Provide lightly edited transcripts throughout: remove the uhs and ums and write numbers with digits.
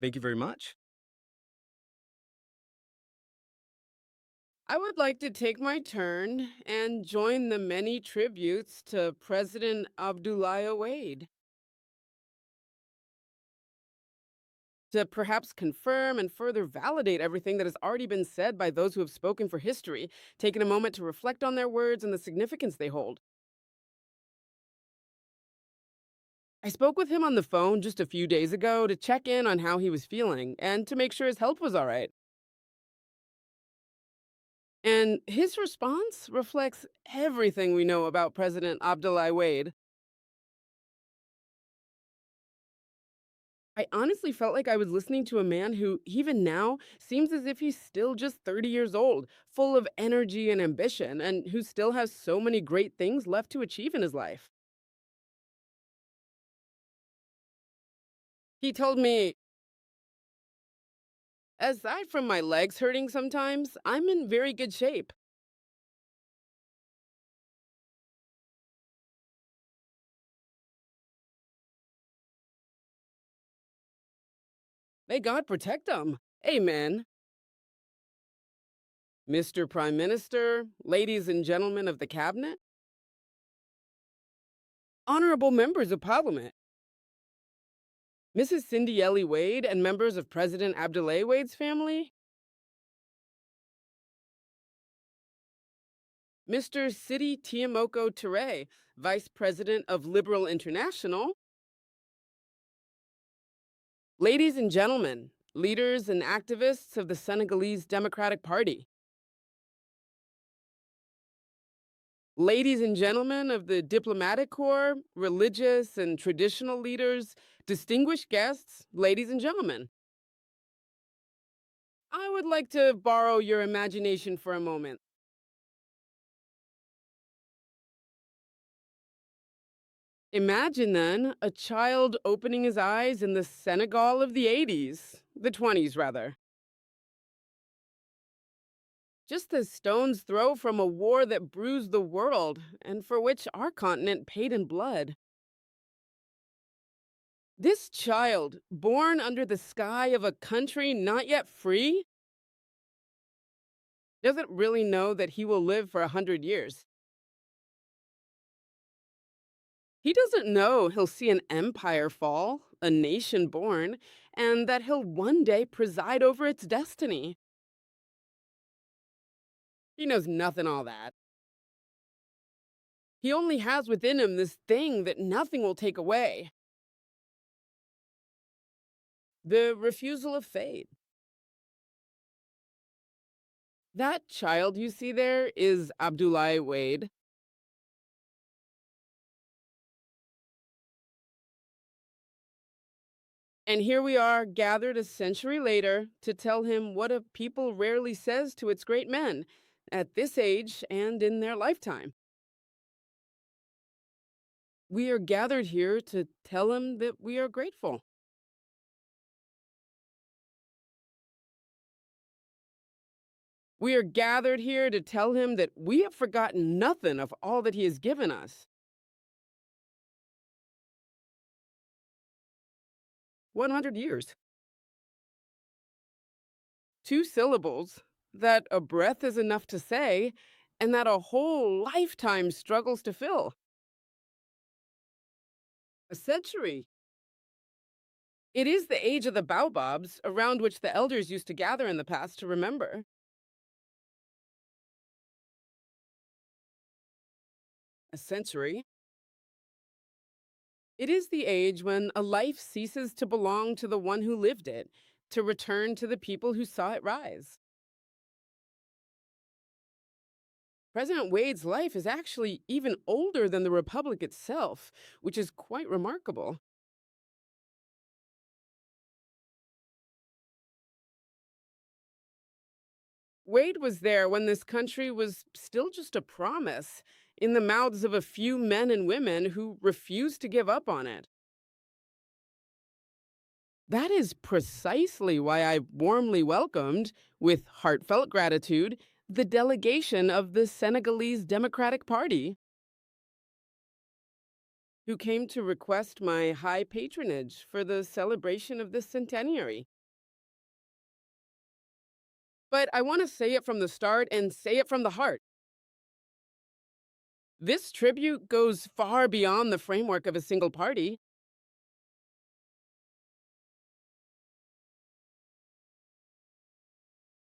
Thank you very much. I would like to take my turn and join the many tributes to President Abdoulaye Wade to perhaps confirm and further validate everything that has already been said by those who have spoken for history, taking a moment to reflect on their words and the significance they hold. I spoke with him on the phone just a few days ago to check in on how he was feeling and to make sure his health was all right. And his response reflects everything we know about President Abdoulaye Wade. I honestly felt like I was listening to a man who, even now, seems as if he's still just 30 years old, full of energy and ambition, and who still has so many great things left to achieve in his life. He told me, aside from my legs hurting sometimes, I'm in very good shape. May God protect him. Amen. Mr. Prime Minister, ladies and gentlemen of the cabinet, honorable members of parliament, Mrs. Cindy Ellie Wade, and members of President Abdoulaye Wade's family, Mr. Sidi Tiamoko Touré, Vice President of Liberal International, ladies and gentlemen, leaders and activists of the Senegalese Democratic Party, ladies and gentlemen of the diplomatic corps, religious and traditional leaders, distinguished guests, ladies and gentlemen. I would like to borrow your imagination for a moment. Imagine then a child opening his eyes in the Senegal of the 80s, the 20s rather. Just a stone's throw from a war that bruised the world and for which our continent paid in blood. This child, born under the sky of a country not yet free, doesn't really know that he will live for 100 years. He doesn't know he'll see an empire fall, a nation born, and that he'll one day preside over its destiny. He knows nothing all that. He only has within him this thing that nothing will take away, the refusal of fate. That child you see there is Abdoulaye Wade. And here we are, gathered a century later to tell him what a people rarely says to its great men at this age and in their lifetime. We are gathered here to tell him that we are grateful. We are gathered here to tell him that we have forgotten nothing of all that he has given us. 100 years. Two syllables that a breath is enough to say, and that a whole lifetime struggles to fill. A century. It is the age of the baobabs around which the elders used to gather in the past to remember. A century. It is the age when a life ceases to belong to the one who lived it, to return to the people who saw it rise. President Wade's life is actually even older than the Republic itself, which is quite remarkable. Wade was there when this country was still just a promise in the mouths of a few men and women who refused to give up on it. That is precisely why I warmly welcomed, with heartfelt gratitude, the delegation of the Senegalese Democratic Party, who came to request my high patronage for the celebration of this centenary. but I want to say it from the start and say it from the heart. This tribute goes far beyond the framework of a single party,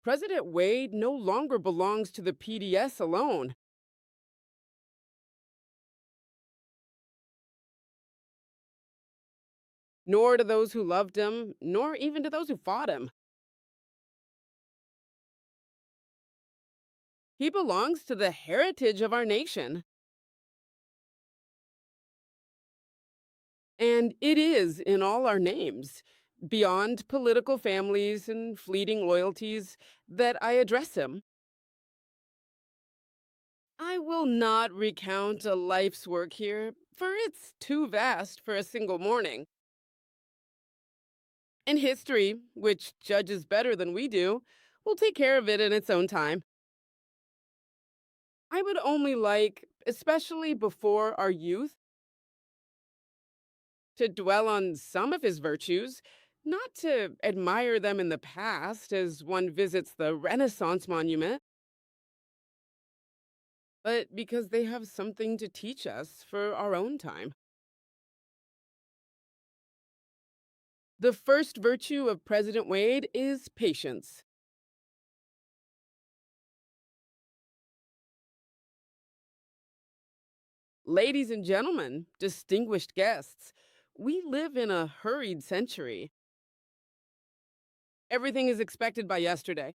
President Wade no longer belongs to the PDS alone, nor to those who loved him, nor even to those who fought him. He belongs to the heritage of our nation, and it is in all our names, beyond political families and fleeting loyalties, that I address him. I will not recount a life's work here, for it's too vast for a single morning. And history, which judges better than we do, will take care of it in its own time. I would only like, especially before our youth, to dwell on some of his virtues, not to admire them in the past as one visits the Renaissance monument, but because they have something to teach us for our own time. The first virtue of President Wade is patience. Ladies and gentlemen, distinguished guests, we live in a hurried century. Everything is expected by yesterday.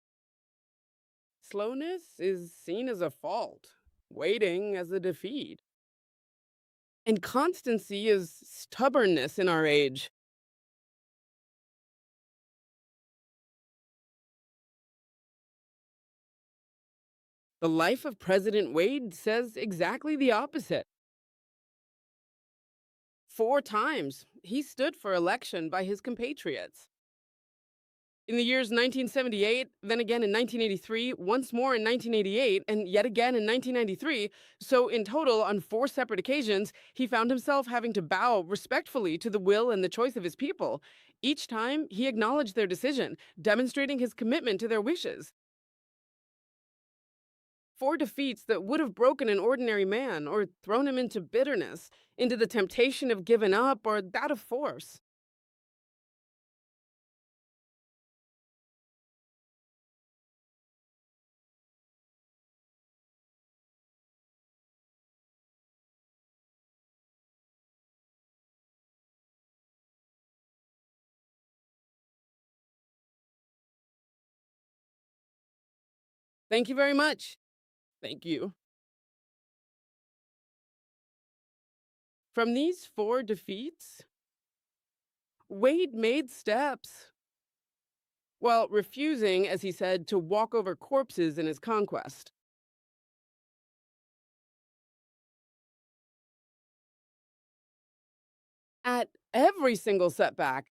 Slowness is seen as a fault, waiting as a defeat. And constancy is stubbornness in our age. The life of President Wade says exactly the opposite. 4 times he stood for election by his compatriots. In the years 1978, then again in 1983, once more in 1988, and yet again in 1993, so in total, on 4 separate occasions, he found himself having to bow respectfully to the will and the choice of his people. Each time, he acknowledged their decision, demonstrating his commitment to their wishes. 4 defeats that would have broken an ordinary man or thrown him into bitterness, into the temptation of giving up or that of force. Thank you very much. Thank you. From these 4 defeats, Wade made steps while refusing, as he said, to walk over corpses in his conquest. At every single setback,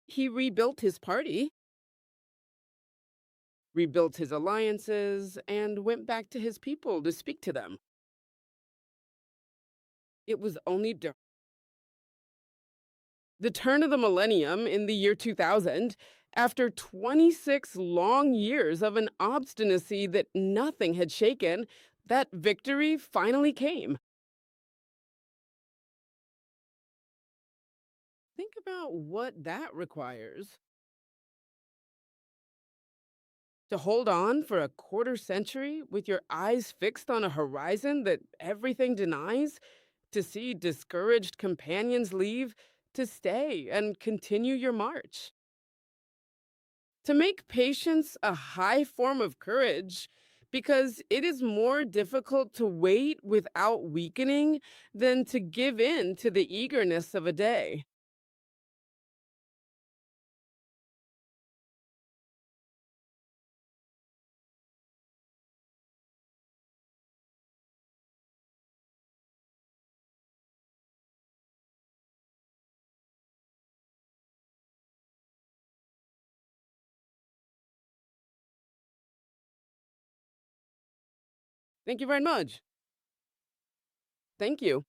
he rebuilt his party, rebuilt his alliances, and went back to his people to speak to them. It was only during the turn of the millennium in the year 2000, after 26 long years of an obstinacy that nothing had shaken, that victory finally came. Think about what that requires. To hold on for a quarter century with your eyes fixed on a horizon that everything denies, to see discouraged companions leave, to stay and continue your march. To make patience a high form of courage, because it is more difficult to wait without weakening than to give in to the eagerness of a day. Thank you very much. Thank you.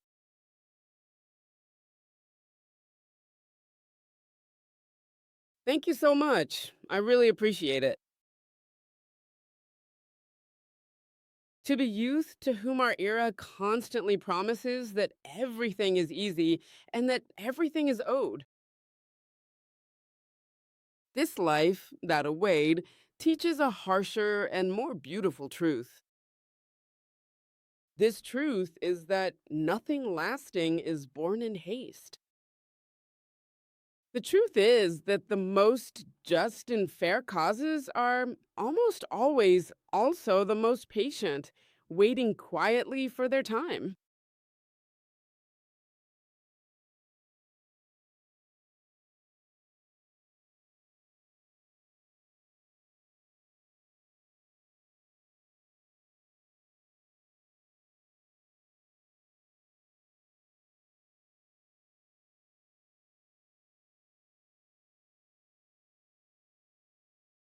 Thank you so much. I really appreciate it. To the youth to whom our era constantly promises that everything is easy and that everything is owed. This life, that await, teaches a harsher and more beautiful truth. This truth is that nothing lasting is born in haste. The truth is that the most just and fair causes are almost always also the most patient, waiting quietly for their time.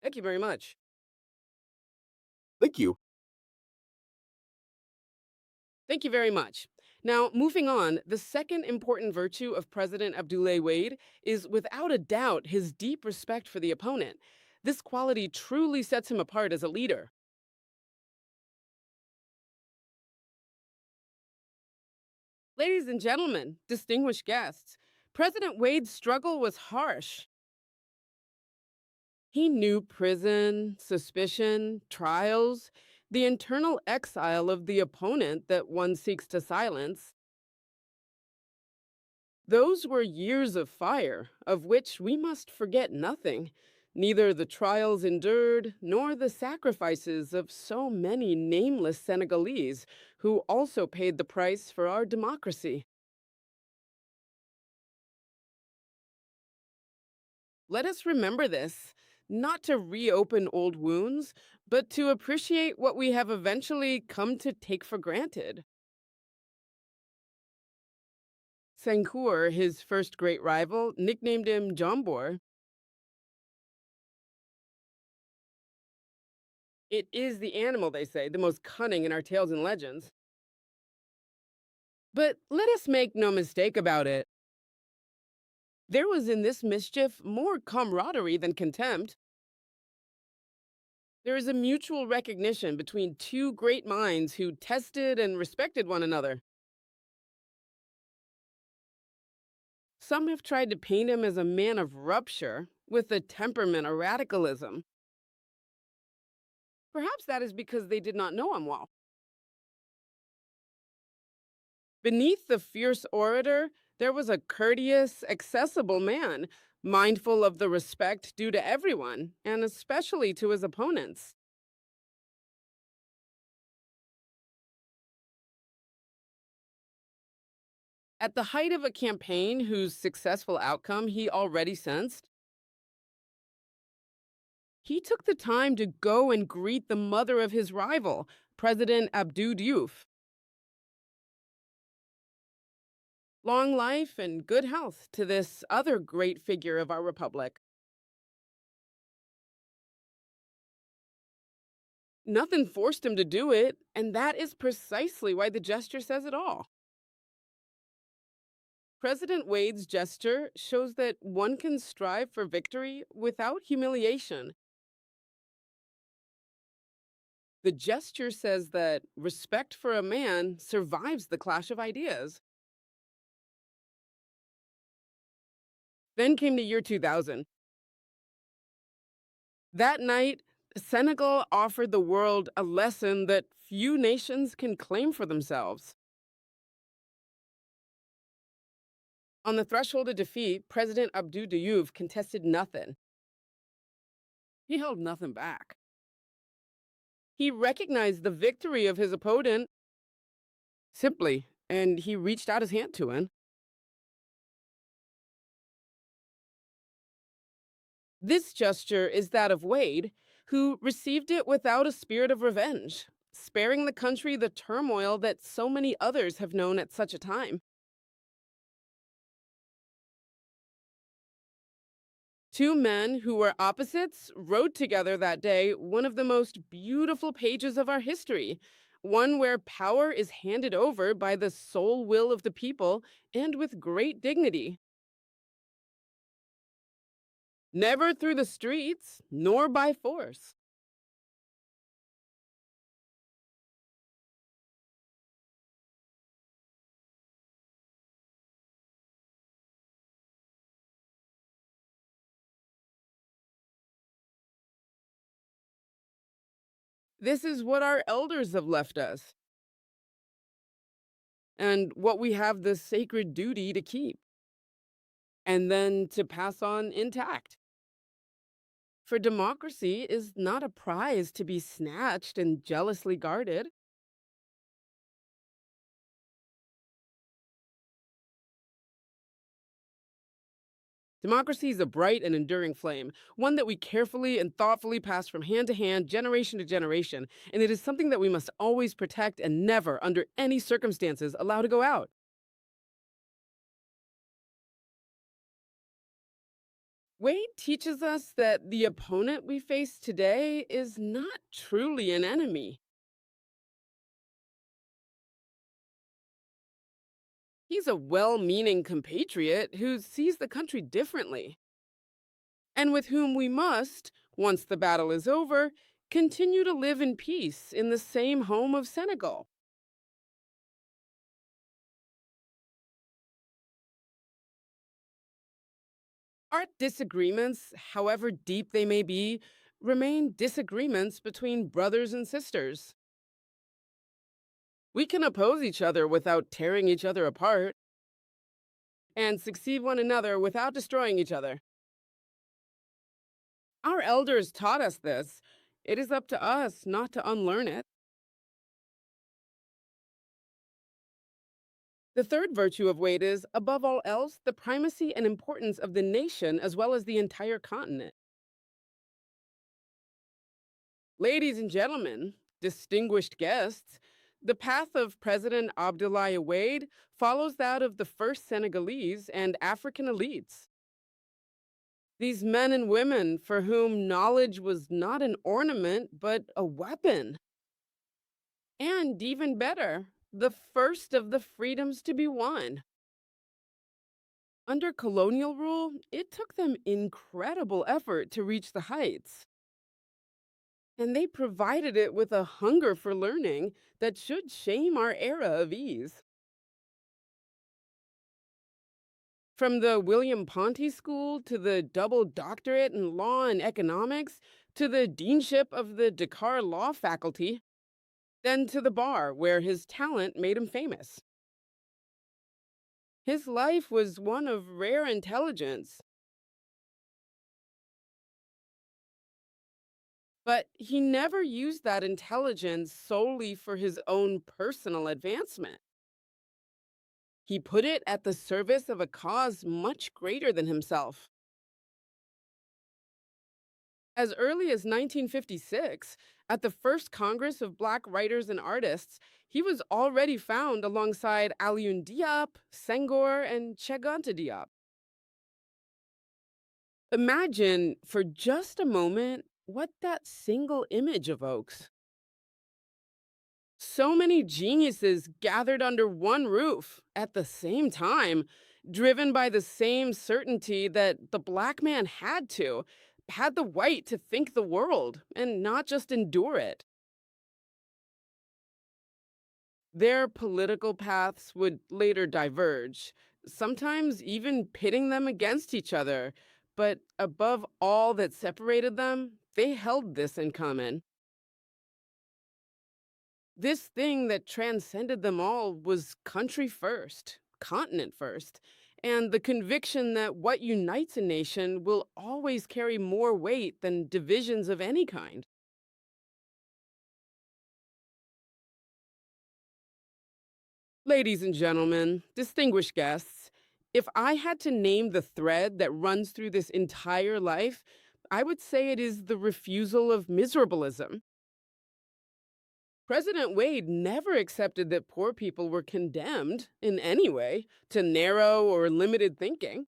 Thank you very much. Thank you. Thank you very much. Now, moving on, the second important virtue of President Abdoulaye Wade is without a doubt his deep respect for the opponent. This quality truly sets him apart as a leader. Ladies and gentlemen, distinguished guests, President Wade's struggle was harsh. He knew prison, suspicion, trials, the internal exile of the opponent that one seeks to silence. Those were years of fire, of which we must forget nothing, neither the trials endured nor the sacrifices of so many nameless Senegalese who also paid the price for our democracy. Let us remember this, not to reopen old wounds, but to appreciate what we have eventually come to take for granted. Senghor, his first great rival, nicknamed him Jambor. It is the animal, they say, the most cunning in our tales and legends. But let us make no mistake about it. There was in this mischief more camaraderie than contempt. There is a mutual recognition between two great minds who tested and respected one another. Some have tried to paint him as a man of rupture, with a temperament or radicalism. Perhaps that is because they did not know him well. Beneath the fierce orator, there was a courteous, accessible man, mindful of the respect due to everyone, and especially to his opponents. At the height of a campaign whose successful outcome he already sensed, he took the time to go and greet the mother of his rival, President Abdou Diouf. Long life and good health to this other great figure of our republic. Nothing forced him to do it, and that is precisely why the gesture says it all. President Wade's gesture shows that one can strive for victory without humiliation. The gesture says that respect for a man survives the clash of ideas. Then came the year 2000. That night, Senegal offered the world a lesson that few nations can claim for themselves. On the threshold of defeat, President Abdou Diouf contested nothing. He held nothing back. He recognized the victory of his opponent simply, and he reached out his hand to him. This gesture is that of Wade, who received it without a spirit of revenge, sparing the country the turmoil that so many others have known at such a time. Two men who were opposites wrote together that day one of the most beautiful pages of our history, one where power is handed over by the sole will of the people and with great dignity. never through the streets, nor by force. This is what our elders have left us, and what we have the sacred duty to keep, and then to pass on intact. For democracy is not a prize to be snatched and jealously guarded. Democracy is a bright and enduring flame, one that we carefully and thoughtfully pass from hand to hand, generation to generation, and it is something that we must always protect and never, under any circumstances, allow to go out. Wade teaches us that the opponent we face today is not truly an enemy. He's a well meaning compatriot who sees the country differently, and with whom we must, once the battle is over, continue to live in peace in the same home of Senegal. Our disagreements, however deep they may be, remain disagreements between brothers and sisters. We can oppose each other without tearing each other apart, and succeed one another without destroying each other. Our elders taught us this. It is up to us not to unlearn it. The third virtue of Wade is, above all else, the primacy and importance of the nation as well as the entire continent. Ladies and gentlemen, distinguished guests, the path of President Abdoulaye Wade follows that of the first Senegalese and African elites. These men and women for whom knowledge was not an ornament, but a weapon. And even better, the first of the freedoms to be won. Under colonial rule, it took them incredible effort to reach the heights. And they provided it with a hunger for learning that should shame our era of ease. From the William Ponty School to the double doctorate in law and economics to the deanship of the Dakar Law Faculty, then to the bar where his talent made him famous. His life was one of rare intelligence, but he never used that intelligence solely for his own personal advancement. He put it at the service of a cause much greater than himself. As early as 1956, at the first Congress of Black Writers and Artists, he was already found alongside Alioune Diop, Senghor, and Cheikh Anta Diop. Imagine, for just a moment, what that single image evokes. So many geniuses gathered under one roof at the same time, driven by the same certainty that the black man had the right to think the world and not just endure it. Their political paths would later diverge, sometimes even pitting them against each other. But above all that separated them, they held this in common. This thing that transcended them all was country first, continent first, and the conviction that what unites a nation will always carry more weight than divisions of any kind. Ladies and gentlemen, distinguished guests, if I had to name the thread that runs through this entire life, I would say it is the refusal of miserableism. President Wade never accepted that poor people were condemned, in any way, to narrow or limited thinking.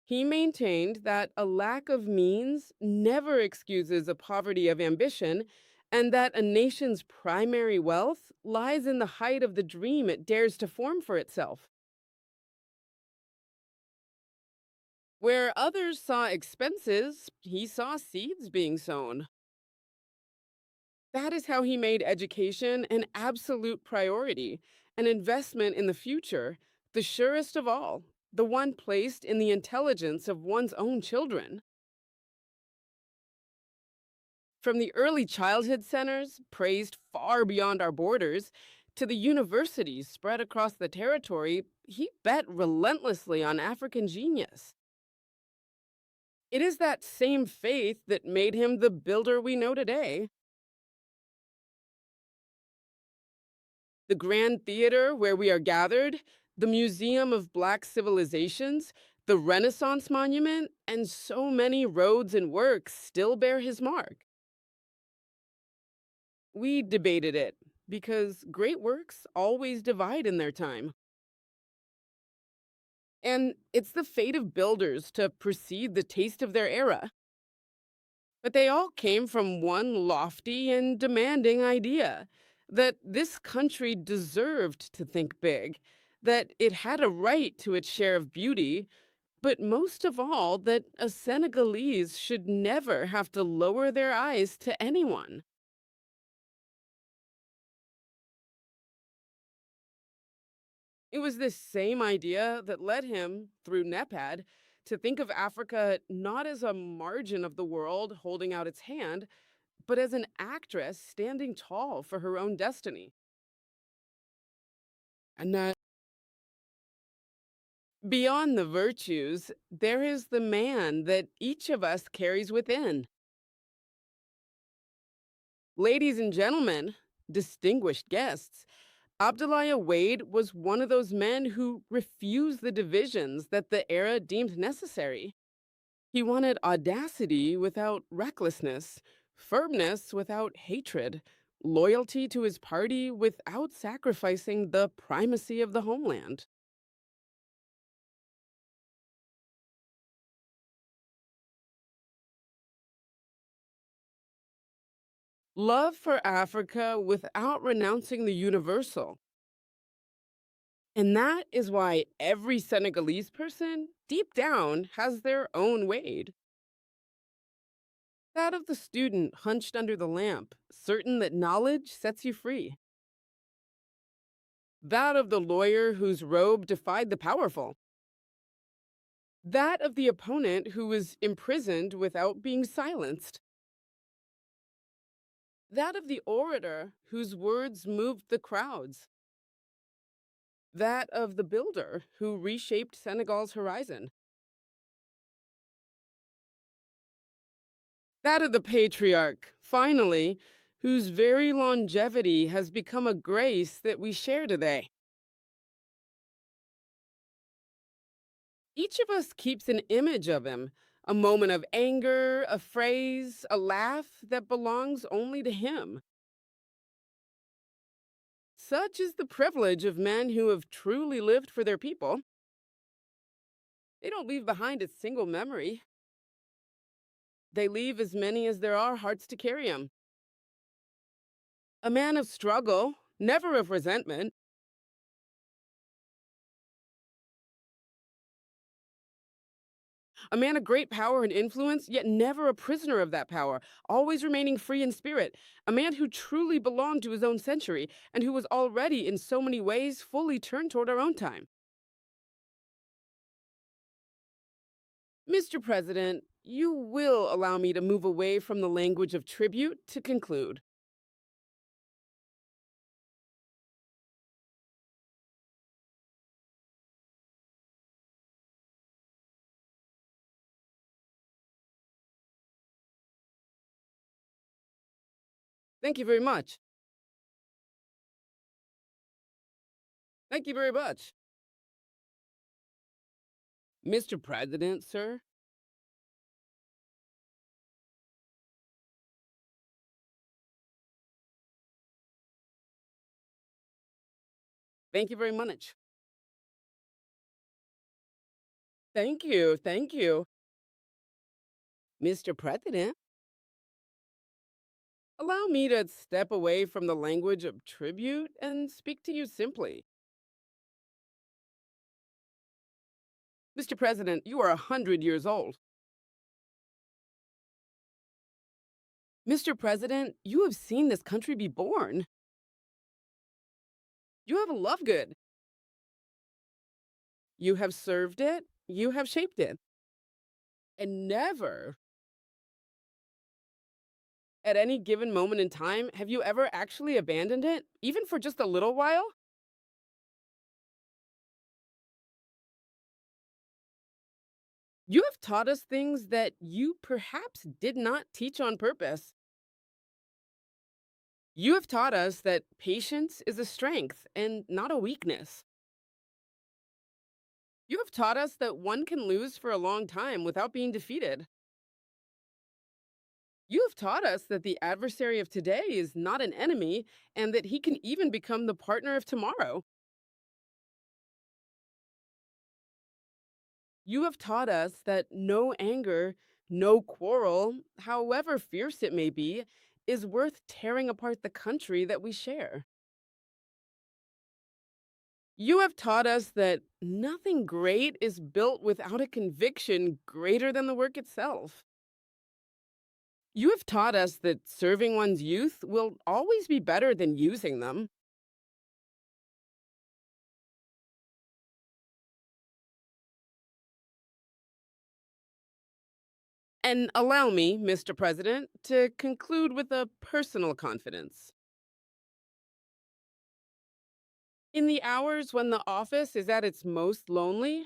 He maintained that a lack of means never excuses a poverty of ambition, and that a nation's primary wealth lies in the height of the dream it dares to form for itself. Where others saw expenses, he saw seeds being sown. That is how he made education an absolute priority, an investment in the future, the surest of all, the one placed in the intelligence of one's own children. From the early childhood centers, praised far beyond our borders, to the universities spread across the territory, he bet relentlessly on African genius. It is that same faith that made him the builder we know today. The Grand Theater, where we are gathered, the Museum of Black Civilizations, the Renaissance Monument, and so many roads and works still bear his mark. We debated it because great works always divide in their time. And it's the fate of builders to precede the taste of their era. But they all came from one lofty and demanding idea that this country deserved to think big, that it had a right to its share of beauty, but most of all, that a Senegalese should never have to lower their eyes to anyone. It was this same idea that led him, through NEPAD, to think of Africa not as a margin of the world holding out its hand, but as an actress standing tall for her own destiny. And that beyond the virtues, there is the man that each of us carries within. Ladies and gentlemen, distinguished guests, Abdoulaye Wade was one of those men who refused the divisions that the era deemed necessary. He wanted audacity without recklessness, firmness without hatred, loyalty to his party without sacrificing the primacy of the homeland. Love for Africa without renouncing the universal. And that is why every Senegalese person, deep down, has their own Wade. That of the student hunched under the lamp, certain that knowledge sets you free. That of the lawyer whose robe defied the powerful. That of the opponent who was imprisoned without being silenced. That of the orator whose words moved the crowds. That of the builder who reshaped Senegal's horizon. That of the patriarch, finally, whose very longevity has become a grace that we share today. Each of us keeps an image of him, a moment of anger, a phrase, a laugh that belongs only to him. Such is the privilege of men who have truly lived for their people. They don't leave behind a single memory. They leave as many as there are hearts to carry them. A man of struggle, never of resentment. A man of great power and influence, yet never a prisoner of that power, always remaining free in spirit. A man who truly belonged to his own century, and who was already, in so many ways, fully turned toward our own time. Mr. President, you will allow me to move away from the language of tribute to conclude. Thank you very much. Thank you very much. Mr. President, sir, thank you very much. Thank you. Thank you. Mr. President, allow me to step away from the language of tribute and speak to you simply. Mr. President, you are 100 years old. Mr. President, you have seen this country be born. You have loved good. You have served it. You have shaped it. And never, at any given moment in time, have you ever actually abandoned it, even for just a little while? You have taught us things that you perhaps did not teach on purpose. You have taught us that patience is a strength and not a weakness. You have taught us that one can lose for a long time without being defeated. You have taught us that the adversary of today is not an enemy and that he can even become the partner of tomorrow. You have taught us that no anger, no quarrel, however fierce it may be, is worth tearing apart the country that we share. You have taught us that nothing great is built without a conviction greater than the work itself. You have taught us that serving one's youth will always be better than using them. And allow me, Mr. President, to conclude with a personal confidence. In the hours when the office is at its most lonely,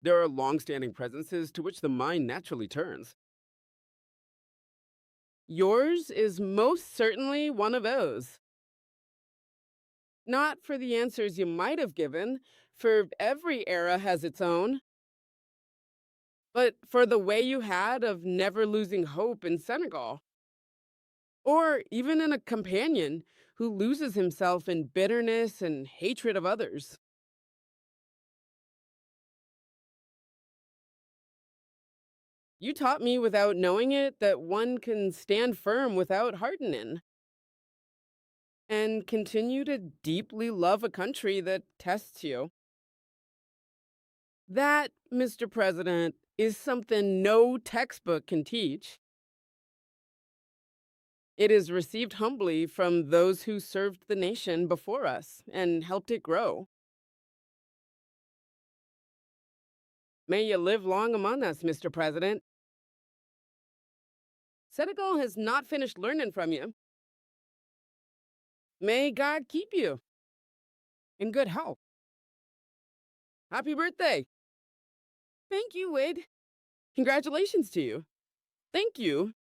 there are long-standing presences to which the mind naturally turns. Yours is most certainly one of those. Not for the answers you might have given, for every era has its own, but for the way you had of never losing hope in Senegal, or even in a companion who loses himself in bitterness and hatred of others. You taught me without knowing it that one can stand firm without hardening and continue to deeply love a country that tests you. That, Mr. President, is something no textbook can teach. It is received humbly from those who served the nation before us and helped it grow. May you live long among us, Mr. President. Senegal has not finished learning from you. May God keep you in good health. Happy birthday. Thank you, Wade. Congratulations to you. Thank you.